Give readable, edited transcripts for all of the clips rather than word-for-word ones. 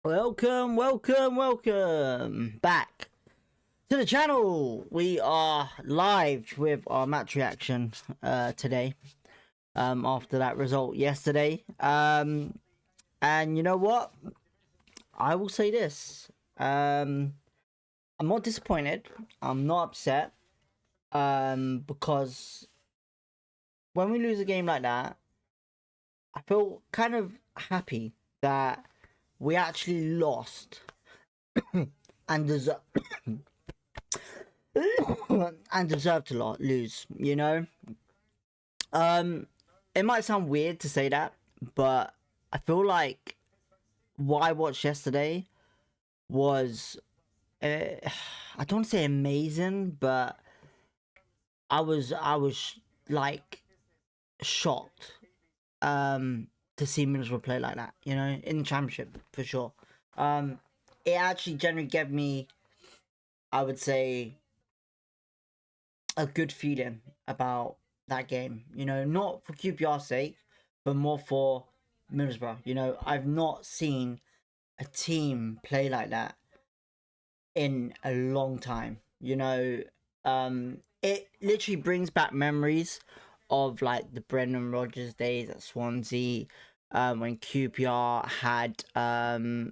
Welcome back to the channel. We are live with our match reaction today after that result yesterday. And you know what? I will say this. I'm not disappointed. I'm not upset. Because when we lose a game like that, I feel kind of happy that we actually lost and deserve to lose, you know. It might sound weird to say that, but I feel like what I watched yesterday was I don't want to say amazing, but I was like shocked to see Middlesbrough play like that, you know, in the championship for sure. It actually generally gave me, I would say, a good feeling about that game, you know, not for QPR's sake, but more for Middlesbrough. You know, I've not seen a team play like that in a long time, you know. It literally brings back memories of like the Brendan Rodgers days at Swansea, when QPR had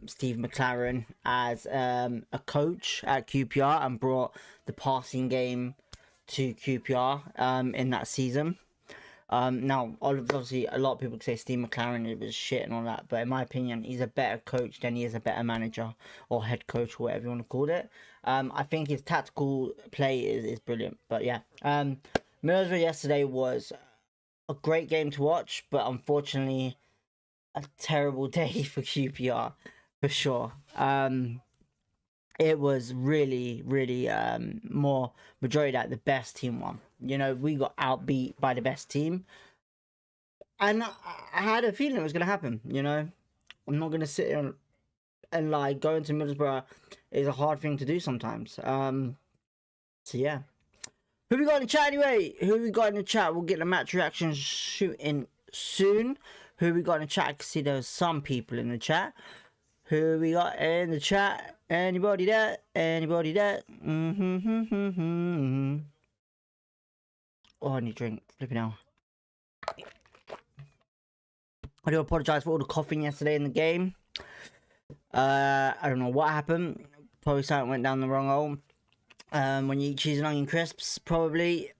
Steve McLaren as a coach at QPR and brought the passing game to QPR in that season. Now, obviously, a lot of people say Steve McLaren it was shit and all that, but in my opinion, he's a better coach than he is a better manager or head coach, or whatever you want to call it. I think his tactical play is brilliant. But yeah, Middlesbrough yesterday was a great game to watch, but unfortunately, a terrible day for QPR for sure. It was really more majority that the best team won. You know, we got outbeat by the best team, and I had a feeling it was gonna happen. You know, I'm not gonna sit here and lie. Going to Middlesbrough is a hard thing to do sometimes. So yeah, who we got in the chat anyway? Who we got in the chat? We'll get the match reaction shooting soon. Who we got in the chat? I can see there's some people in the chat. Who we got in the chat? Anybody there? Anybody there? Oh, I need a drink. Flipping out. I do apologise for all the coughing yesterday in the game. I don't know what happened. Probably something went down the wrong hole. When you eat cheese and onion crisps, probably.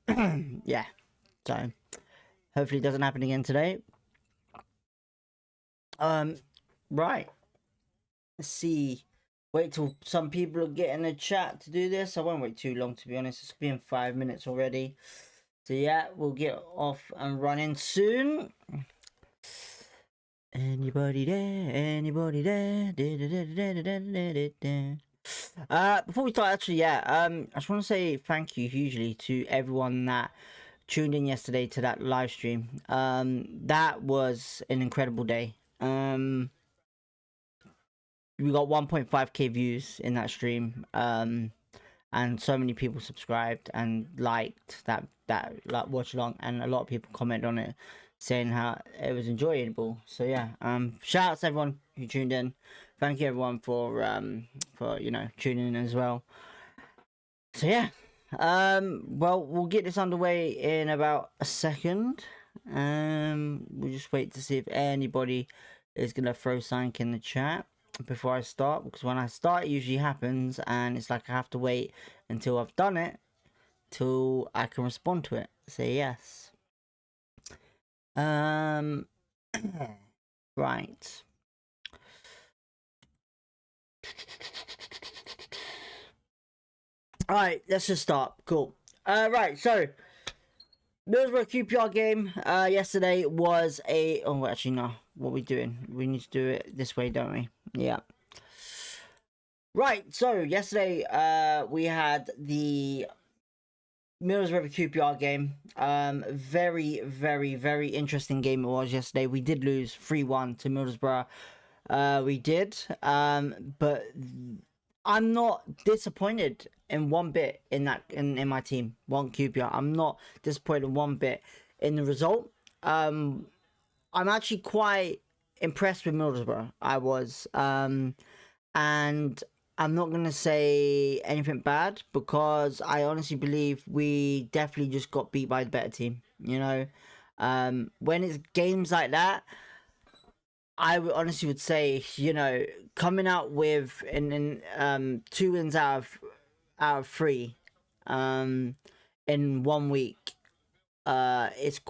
Yeah. So, hopefully it doesn't happen again today. Right. Let's see. Wait till some people get in the chat to do this. I won't wait too long, to be honest. It's been 5 minutes already. So yeah, we'll get off and running soon. Anybody there? Anybody there? Before we start, actually, yeah, I just want to say thank you hugely to everyone that tuned in yesterday to that live stream. That was an incredible day. We got 1.5k views in that stream, and so many people subscribed and liked that like watch along, and a lot of people commented on it saying how it was enjoyable. So yeah, shout out to everyone who tuned in. Thank you everyone for you know, tuning in as well. So yeah, well, we'll get this underway in about a second. We'll just wait to see if anybody is gonna throw something in the chat before I start, because when I start it usually happens and it's like I have to wait until I've done it till I can respond to it. Say yes. Right. Alright, let's just start. Cool. Right, so Middlesbrough QPR game yesterday was a... Oh, actually, no. What are we doing? We need to do it this way, don't we? Yeah. Right, so yesterday we had the Middlesbrough QPR game. Very interesting game it was yesterday. We did lose 3-1 to Middlesbrough. We did. But I'm not disappointed in one bit in in my team, one QPR. I'm not disappointed in one bit in the result. I'm actually quite impressed with Middlesbrough. I was. and I'm not gonna say anything bad because I honestly believe we definitely just got beat by the better team. You know, when it's games like that, I would honestly would say, you know, coming out with in 2 wins out of 3, in 1 week, it's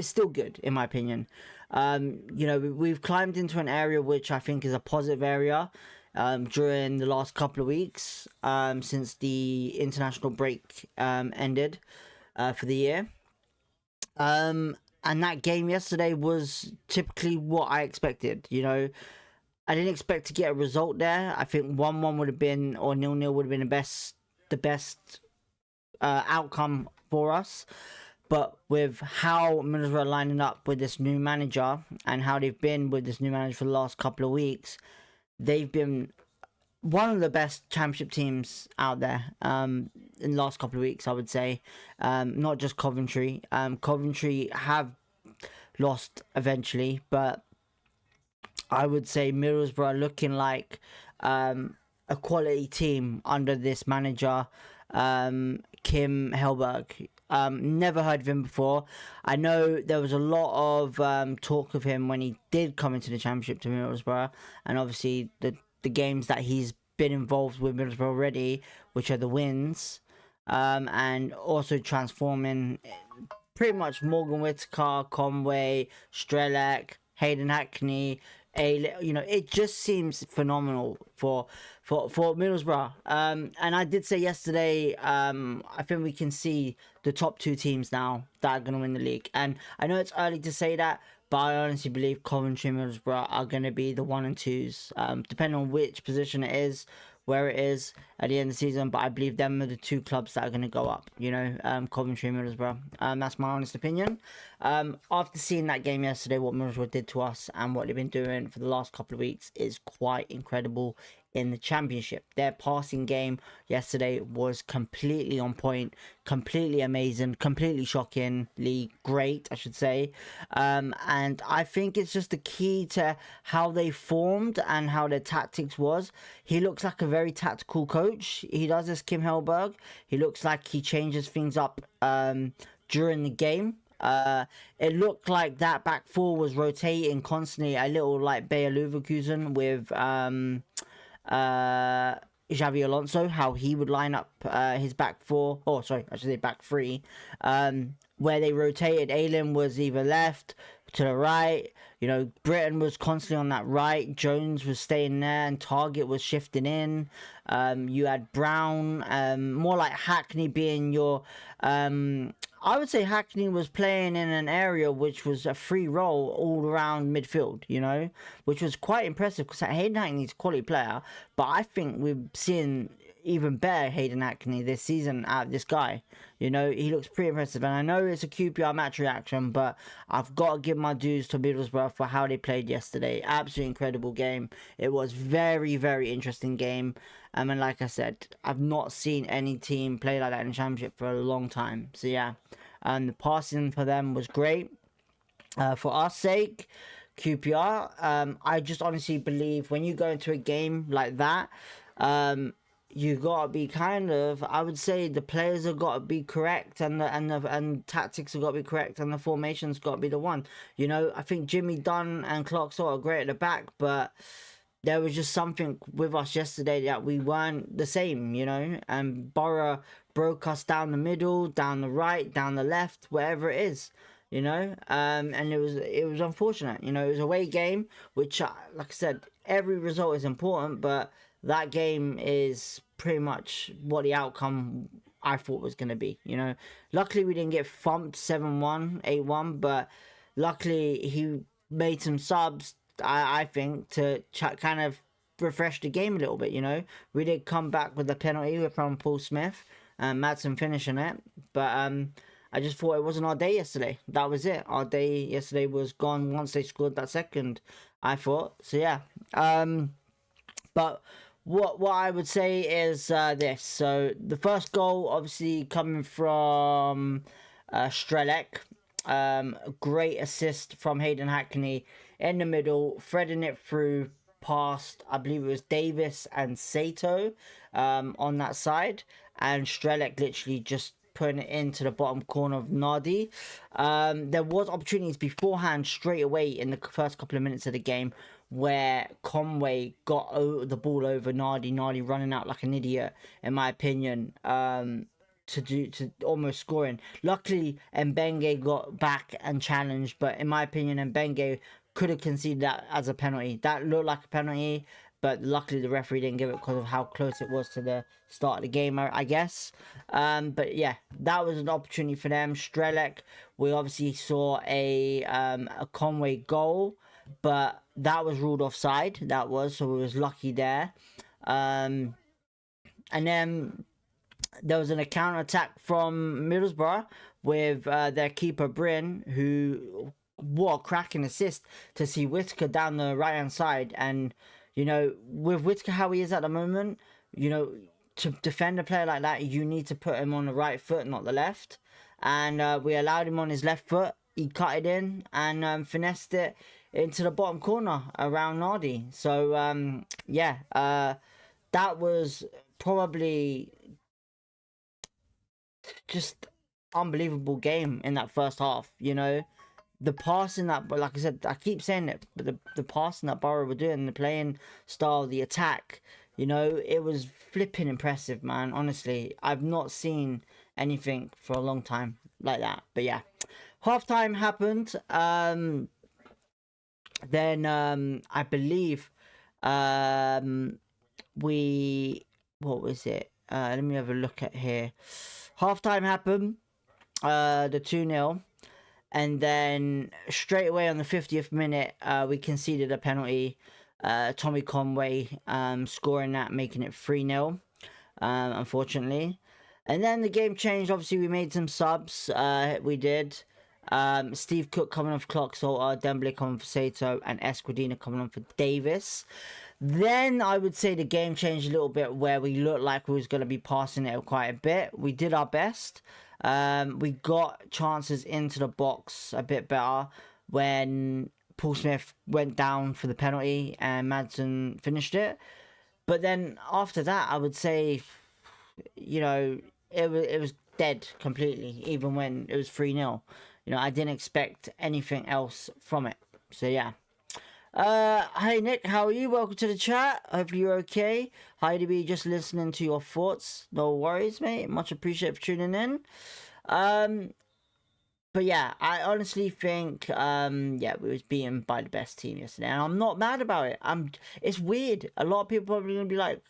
still good in my opinion. You know, we've climbed into an area which I think is a positive area. During the last couple of weeks, since the international break ended for the year. And that game yesterday was typically what I expected. You know, I didn't expect to get a result there. I think 1-1 would have been, or 0-0 would have been the best outcome for us. But with how Middlesbrough are lining up with this new manager and how they've been with this new manager for the last couple of weeks, they've been one of the best championship teams out there in the last couple of weeks, I would say. Not just Coventry. Coventry have lost eventually, but I would say Middlesbrough are looking like a quality team under this manager, Kim Helberg. Never heard of him before. I know there was a lot of talk of him when he did come into the championship to Middlesbrough, and obviously the games that he's been involved with Middlesbrough already, which are the wins, and also transforming pretty much Morgan Whittaker, Conway, Strelak, Hayden Hackney. You know, it just seems phenomenal for Middlesbrough. And I did say yesterday, I think we can see the top 2 teams now that are going to win the league. And I know it's early to say that, but I honestly believe Coventry and Middlesbrough are going to be the 1 and 2s, depending on which position it is, where it is at the end of the season. But I believe them are the 2 clubs that are going to go up, you know, Coventry and Middlesbrough. That's my honest opinion. After seeing that game yesterday, what Middlesbrough did to us and what they've been doing for the last couple of weeks is quite incredible in the championship. Their passing game yesterday was completely on point, completely amazing, completely shockingly great, I should say. And I think it's just the key to how they formed and how their tactics was. He looks like a very tactical coach. He does this, Kim Helberg. He looks like he changes things up during the game. It looked like that back four was rotating constantly, a little like Bayer Leverkusen with Xavi Alonso, how he would line up his back four, or sorry, I should say back three, where they rotated. Ayling was either left to the right, you know, Britain was constantly on that right, Jones was staying there, and Target was shifting in. You had Brown, more like Hackney being your I would say Hackney was playing in an area which was a free role all around midfield, you know, which was quite impressive because Hayden Hackney's a quality player, but I think we've seen even better Hayden Hackney this season out of this guy. You know, he looks pretty impressive, and I know it's a QPR match reaction, but I've got to give my dues to Middlesbrough for how they played yesterday. Absolutely incredible game. It was very, very interesting game. And like I said, I've not seen any team play like that in the Championship for a long time. So yeah, the passing for them was great. For our sake, QPR, I just honestly believe when you go into a game like that, you gotta be kind of, I would say the players have got to be correct, and tactics have got to be correct, and the formation's got to be the one. You know, I think Jimmy Dunn and Clark sort of great at the back, but there was just something with us yesterday that we weren't the same, you know, and Borough broke us down the middle, down the right, down the left, wherever it is, you know, and it was unfortunate, you know. It was a away game, which, like I said, every result is important, but that game is pretty much what the outcome I thought was going to be, you know. Luckily, we didn't get thumped 7-1, 8-1, but luckily he made some subs, I think, to kind of refresh the game a little bit, you know. We did come back with a penalty from Paul Smith, and Madsen finishing it, but I just thought it wasn't our day yesterday. That was it. Our day yesterday was gone once they scored that second, I thought. So yeah, but what I would say is this. So the first goal, obviously coming from Strelak, great assist from Hayden Hackney in the middle, threading it through past, I believe it was Davis and Sato on that side, and Strelec literally just putting it into the bottom corner of Nardi. There was opportunities beforehand straight away in the first couple of minutes of the game where Conway got the ball over Nardi running out like an idiot, in my opinion, to almost scoring. Luckily, Mbenge got back and challenged, but in my opinion, Mbenge could have conceded that as a penalty. That looked like a penalty, but luckily the referee didn't give it because of how close it was to the start of the game, I guess. But yeah, that was an opportunity for them. Strelec, we obviously saw a Conway goal, but that was ruled offside. That was, so we was lucky there. And then there was a counter attack from Middlesbrough with their keeper Bryn, who, what a cracking assist to see Whitaker down the right hand side. And you know, with Whitaker how he is at the moment, you know, to defend a player like that, you need to put him on the right foot, not the left. And we allowed him on his left foot. He cut it in and finessed it into the bottom corner around Nardi. So yeah, that was probably just unbelievable game in that first half. You know, the passing that, but like I said, I keep saying it, but the passing that Borough were doing, the playing style, the attack, you know, it was flipping impressive, man. Honestly, I've not seen anything for a long time like that. But yeah, halftime happened. Then I believe what was it? Let me have a look at here. Halftime happened. The 2-0. And then straight away on the 50th minute, we conceded a penalty. Tommy Conway scoring that, making it 3-0, unfortunately. And then the game changed. Obviously, we made some subs. We did. Steve Cook coming off clock, so Dembele coming for Sato, and Esquadina coming on for Davis. Then I would say the game changed a little bit, where we looked like we was going to be passing it quite a bit. We did our best. We got chances into the box a bit better when Paul Smith went down for the penalty and Madsen finished it. But then after that, I would say, you know, it was dead completely, even when it was 3-0. You know, I didn't expect anything else from it. So yeah. Hey Nick, how are you? Welcome to the chat. Hopefully you're okay. Hi to be just listening to your thoughts. No worries, mate. Much appreciated for tuning in. But yeah, I honestly think yeah, we was beaten by the best team yesterday, and I'm not mad about it. It's weird. A lot of people are probably gonna be like,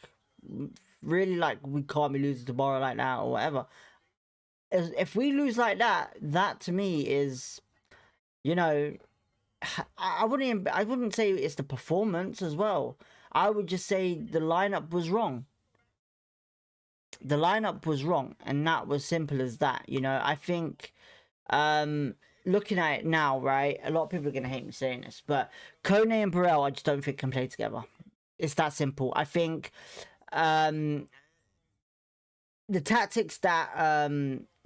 really, like, we can't be losing tomorrow like that or whatever. If we lose like that, that to me is, you know, I wouldn't say it's the performance as well. I would just say the lineup was wrong. The lineup was wrong, and that was simple as that. You know, I think looking at it now, right, a lot of people are gonna hate me saying this, but Kone and Burrell I just don't think can play together. It's that simple. I think the tactics that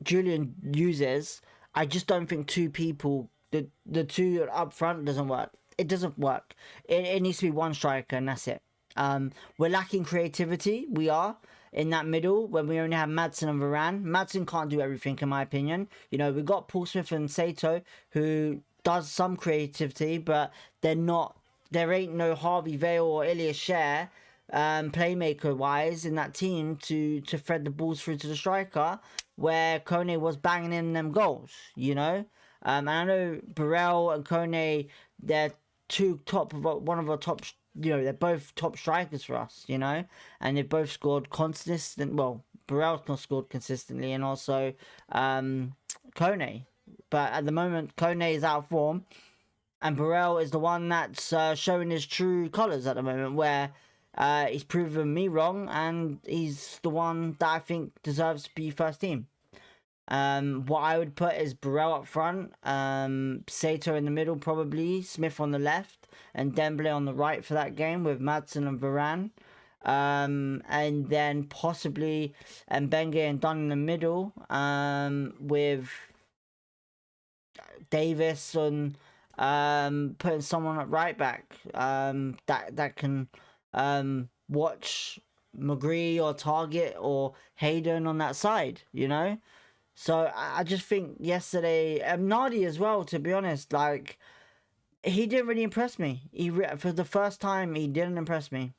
Julian uses, I just don't think two people, the two up front, doesn't work. It doesn't work. It needs to be one striker, and that's it. We're lacking creativity. We are in that middle when we only have Madsen and Varane. Madsen can't do everything, in my opinion. You know, we got Paul Smith and Sato, who does some creativity, but they're not. There ain't no Harvey Vale or Ilya Scher, playmaker wise, in that team to thread the balls through to the striker, where Kone was banging in them goals. You know, and I know Burrell and Kone, they're one of our top. You know, they're both top strikers for us, you know, and they've both scored consistent. Well, Burrell's not scored consistently, and also Kone. But at the moment, Kone is out of form, and Burrell is the one that's showing his true colours at the moment, where he's proven me wrong, and he's the one that I think deserves to be first team. What I would put is Burrell up front, Sato in the middle probably, Smith on the left, and Dembele on the right for that game with Madsen and Varane. And then possibly Mbenge and Dunn in the middle, with Davis and putting someone at right back that can watch McGree or Target or Hayden on that side, you know. So I just think yesterday, Nardi as well, to be honest, like, he didn't really impress me. For the first time, he didn't impress me.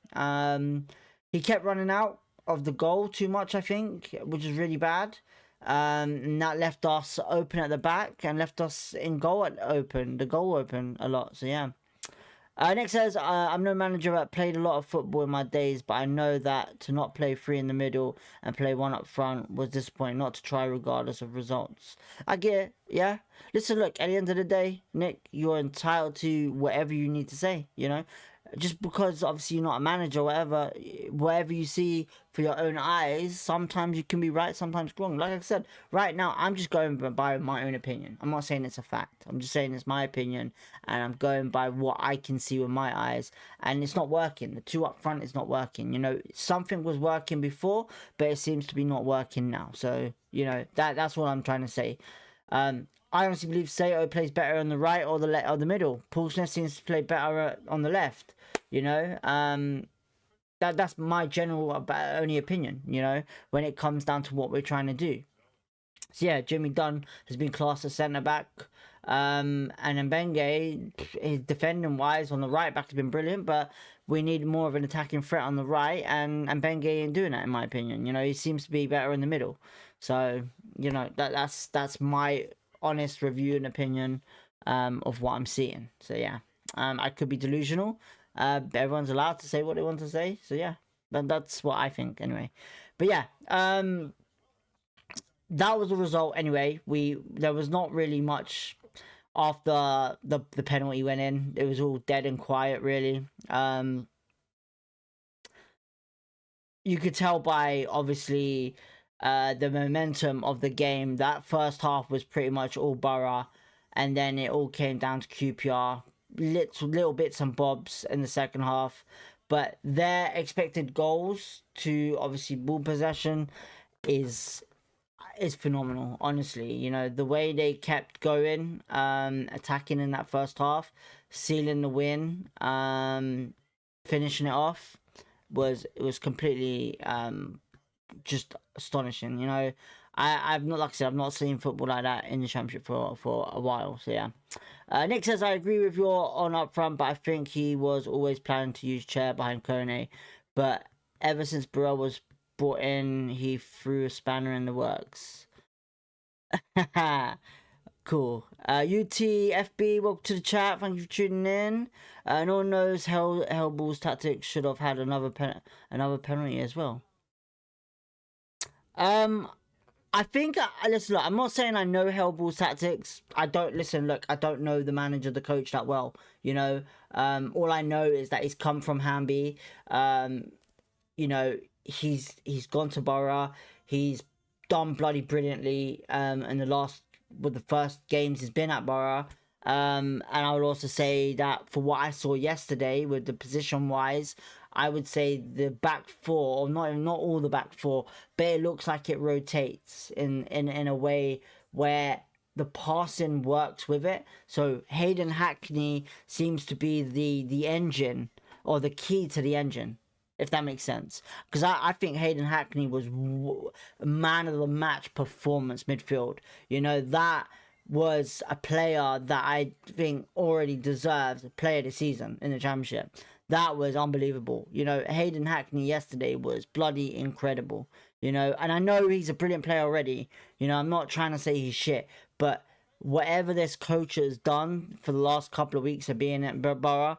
He kept running out of the goal too much, I think, which is really bad. And that left us open at the back and left us in goal the goal open a lot. So yeah. Nick says, I'm no manager that played a lot of football in my days, but I know that to not play three in the middle and play one up front was disappointing, not to try regardless of results. I get it, yeah? Listen, look, at the end of the day, Nick, you're entitled to whatever you need to say, you know? Just because obviously you're not a manager or whatever you see for your own eyes, sometimes you can be right, sometimes wrong. Like I said, right now I'm just going by my own opinion. I'm not saying it's a fact. I'm just saying it's my opinion, and I'm going by what I can see with my eyes, and it's not working. The two up front is not working. You know, something was working before, but it seems to be not working now. So, you know, that's what I'm trying to say. I honestly believe Sato plays better on the right or the middle. Paul Smith seems to play better on the left. You know, that's my general only opinion. You know, when it comes down to what we're trying to do. So yeah, Jimmy Dunn has been classed as centre back. And Mbenge, his defending wise on the right back has been brilliant, but we need more of an attacking threat on the right, and Mbenge ain't doing that in my opinion. You know, he seems to be better in the middle. So, you know, that's my honest review and opinion of what I'm seeing. So yeah, I could be delusional. Everyone's allowed to say what they want to say. So yeah, that's what I think anyway. But yeah, that was the result anyway. There was not really much after the penalty went in. It was all dead and quiet really. You could tell by obviously the momentum of the game that first half was pretty much all Borough, and then it all came down to QPR, little bits and bobs in the second half, but their expected goals to obviously ball possession is phenomenal, honestly. You know, the way they kept going, attacking in that first half, sealing the win, finishing it off, was completely just astonishing. You know, I've not, like I said, I've not seen football like that in the Championship for a while. So yeah. Nick says, I agree with you on up front, but I think he was always planning to use Chair behind Kone, but ever since Burrell was brought in, he threw a spanner in the works. Cool. UTFB, welcome to the chat. Thank you for tuning in. No one knows Hellball's tactics should have had another penalty as well. I think, listen, look, I'm not saying I know Hellball's tactics. I don't know the manager, the coach that well, you know. All I know is that he's come from Hamby. You know, he's gone to Borough. He's done bloody brilliantly in the first games he's been at Borough. And I would also say that for what I saw yesterday with the position wise, I would say the back four, or not all the back four, but it looks like it rotates in a way where the passing works with it. So Hayden Hackney seems to be the engine, or the key to the engine, if that makes sense. Because I think Hayden Hackney was man of the match performance midfield. You know, that was a player that I think already deserves a player of the season in the Championship. That was unbelievable. You know, Hayden Hackney yesterday was bloody incredible. You know, and I know he's a brilliant player already. You know, I'm not trying to say he's shit, but whatever this coach has done for the last couple of weeks of being at Borough,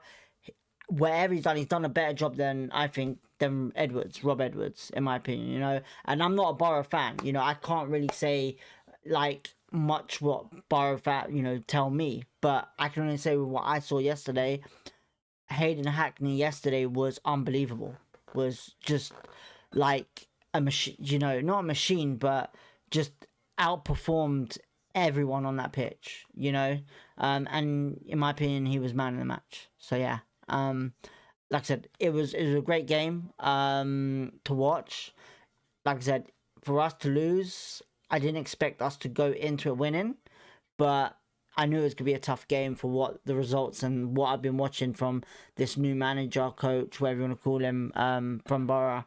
whatever he's done a better job than, I think, than Rob Edwards, in my opinion, you know. And I'm not a Borough fan, you know. I can't really say, like, much what Borough fan, you know, tell me. But I can only say with what I saw yesterday, Hayden Hackney yesterday was unbelievable. Was just like a machine, you know, not a machine, but just outperformed everyone on that pitch, you know. And in my opinion, he was man of the match. So yeah. Like I said, it was a great game to watch. Like I said, for us to lose, I didn't expect us to go into it winning, but I knew it was going to be a tough game for what the results and what I've been watching from this new manager, coach, whatever you want to call him, from Borough,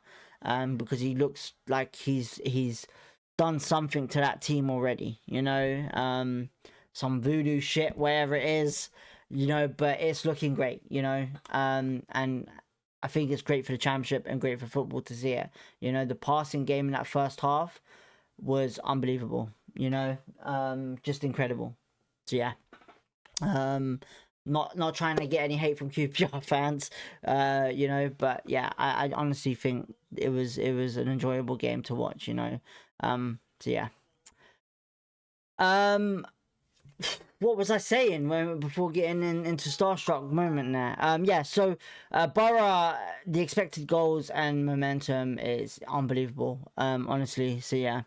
because he looks like he's done something to that team already, some voodoo shit, wherever it is, but it's looking great, and I think it's great for the championship and great for football to see it. The passing game in that first half was unbelievable, just incredible. So yeah, not trying to get any hate from QPR fans, but yeah, I honestly think it was an enjoyable game to watch, so yeah. What was I saying before getting into starstruck moment there? Yeah, so Borough, the expected goals and momentum is unbelievable, honestly. So yeah.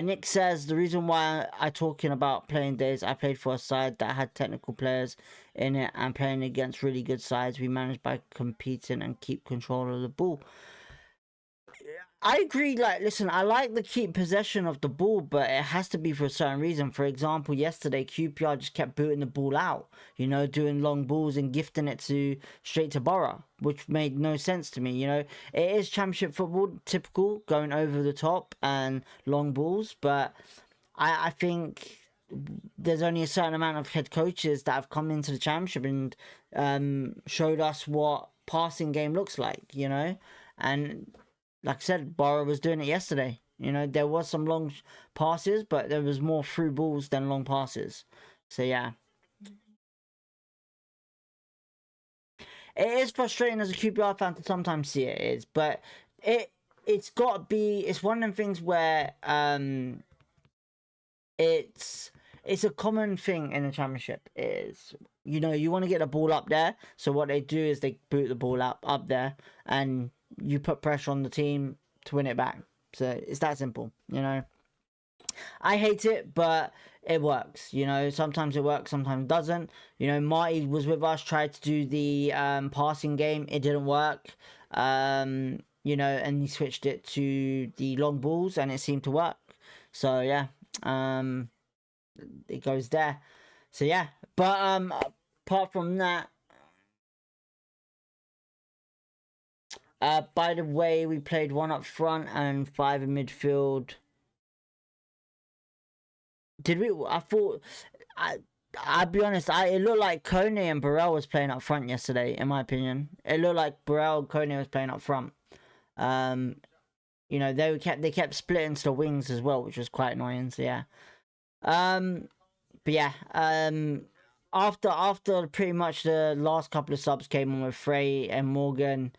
Nick says the reason why I talking about playing days, I played for a side that had technical players in it and playing against really good sides. We managed by competing and keep control of the ball. I agree. Like, listen, I like the keep possession of the ball, but it has to be for a certain reason. For example, yesterday QPR just kept booting the ball out, doing long balls and gifting it straight to Borough, which made no sense to me. It is championship football, typical, going over the top and long balls, but I think there's only a certain amount of head coaches that have come into the championship and showed us what passing game looks like, and like I said, Borough was doing it yesterday. There was some long passes, but there was more through balls than long passes. So yeah, it is frustrating as a QPR fan to sometimes see it is, but it's got to be. It's one of them things where it's a common thing in the championship. Is you want to get the ball up there, so what they do is they boot the ball up there and you put pressure on the team to win it back. So it's that simple, I hate it, but it works, sometimes it works, sometimes it doesn't. Marty was with us, tried to do the passing game, it didn't work, and he switched it to the long balls and it seemed to work. So yeah, it goes there. So yeah, but apart from that, by the way, we played 1 up front and 5 in midfield. Did we? I thought, I'll be honest, it looked like Kone and Burrell was playing up front yesterday, in my opinion. It looked like Burrell and Kone was playing up front. They kept splitting to the wings as well, which was quite annoying, so yeah. But yeah, after pretty much the last couple of subs came on with Frey and Morgan,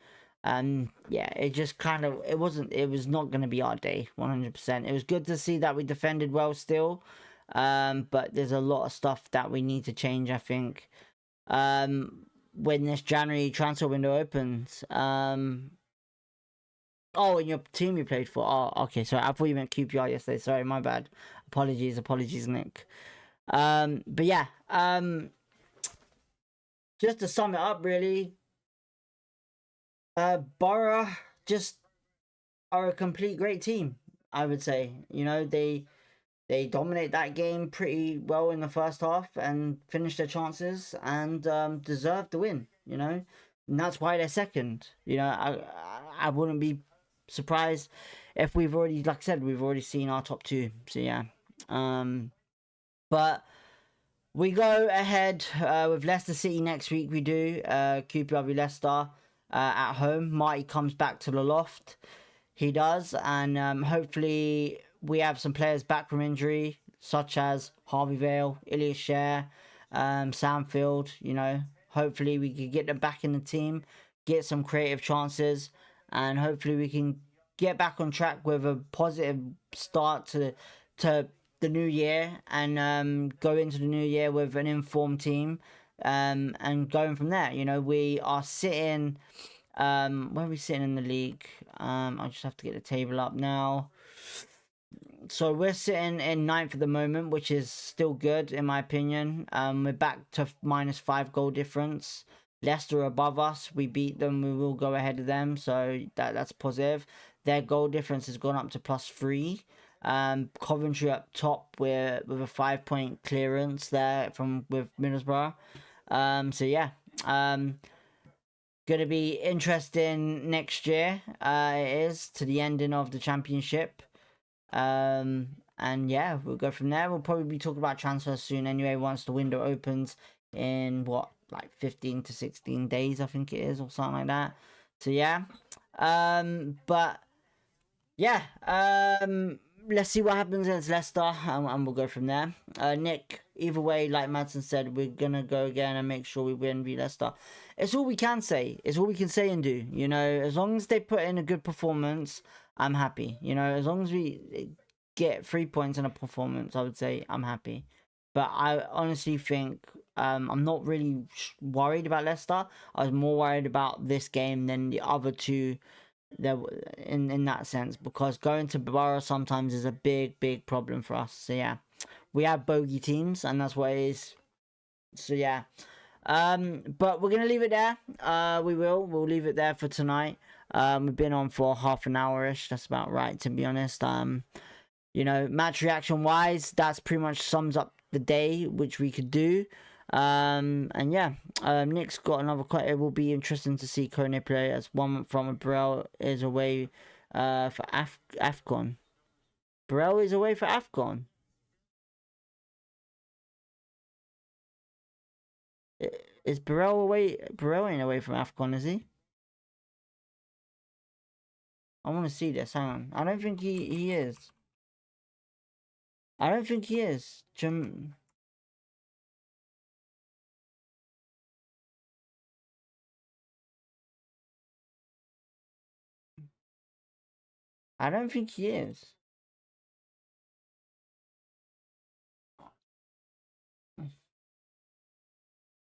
yeah, it just it was not going to be our day 100%. It was good to see that we defended well still, but there's a lot of stuff that we need to change, I think, when this January transfer window opens. Oh, in your team you played for. Oh, okay, sorry, I thought you meant QPR yesterday. Sorry, my bad. Apologies, Nick. But yeah, just to sum it up, really, Borough just are a complete great team, I would say. They dominate that game pretty well in the first half and finish their chances and deserve the win, and that's why they're second. I wouldn't be surprised if we've already, like I said, we've already seen our top two. So yeah, but we go ahead with Leicester City next week. We do QPR Leicester at home. Marty comes back to the loft. He does, and hopefully we have some players back from injury, such as Harvey Vale, Ilias Share, Samfield. Hopefully we can get them back in the team, get some creative chances, and hopefully we can get back on track with a positive start to the new year and go into the new year with an informed team, and going from there. We are sitting, where are we sitting in the league? I just have to get the table up now. So we're sitting in 9th at the moment, which is still good in my opinion. We're back to -5 goal difference. Leicester are above us. We beat them, we will go ahead of them, so that's positive. Their goal difference has gone up to +3. Coventry up top with a 5-point clearance there with Middlesbrough. So yeah, gonna be interesting next year. It is to the ending of the championship. And yeah, we'll go from there. We'll probably be talking about transfers soon anyway, once the window opens in what, like 15 to 16 days, I think it is, or something like that. So yeah. But yeah, let's see what happens against Leicester, and we'll go from there. Nick, either way, like Madsen said, we're gonna go again and make sure we win v Leicester. It's all we can say. It's all we can say and do. You know, as long as they put in a good performance, I'm happy. You know, as long as we get 3 points in a performance, I would say I'm happy. But I honestly think I'm not really worried about Leicester. I was more worried about this game than the other two. There, in that sense, because going to Borough sometimes is a big problem for us. So yeah, we have bogey teams, and that's what it is. So yeah, but we're gonna leave it there. We'll leave it there for tonight. We've been on for half an hour-ish. That's about right, to be honest. You know, match reaction wise, that's pretty much sums up the day, which we could do. And yeah, Nick's got another quite. It will be interesting to see Kone play, as one from Burrell is away for AFCON. Burrell is away for AFCON. Is Burrell away? Burrell ain't away from AFCON, is he? I want to see this. Hang on. I don't think he is. I don't think he is. I don't think he is.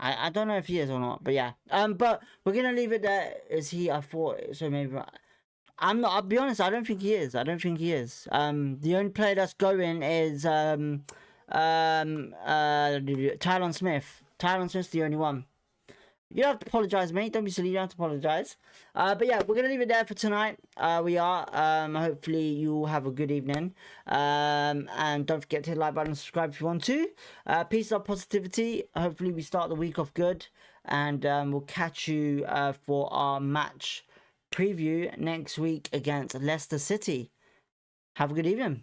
I don't know if he is or not, but yeah. But we're gonna leave it there. Is he? I thought so. Maybe I'm not. I'll be honest. I don't think he is. I don't think he is. The only player that's going is Tyron Smith. Tyron Smith's the only one. You don't have to apologize, mate. Don't be silly. You don't have to apologize. But yeah, we're gonna leave it there for tonight. We are. Hopefully you all have a good evening. And don't forget to hit the like button and subscribe if you want to. Peace, love, positivity. Hopefully we start the week off good, and we'll catch you for our match preview next week against Leicester City. Have a good evening.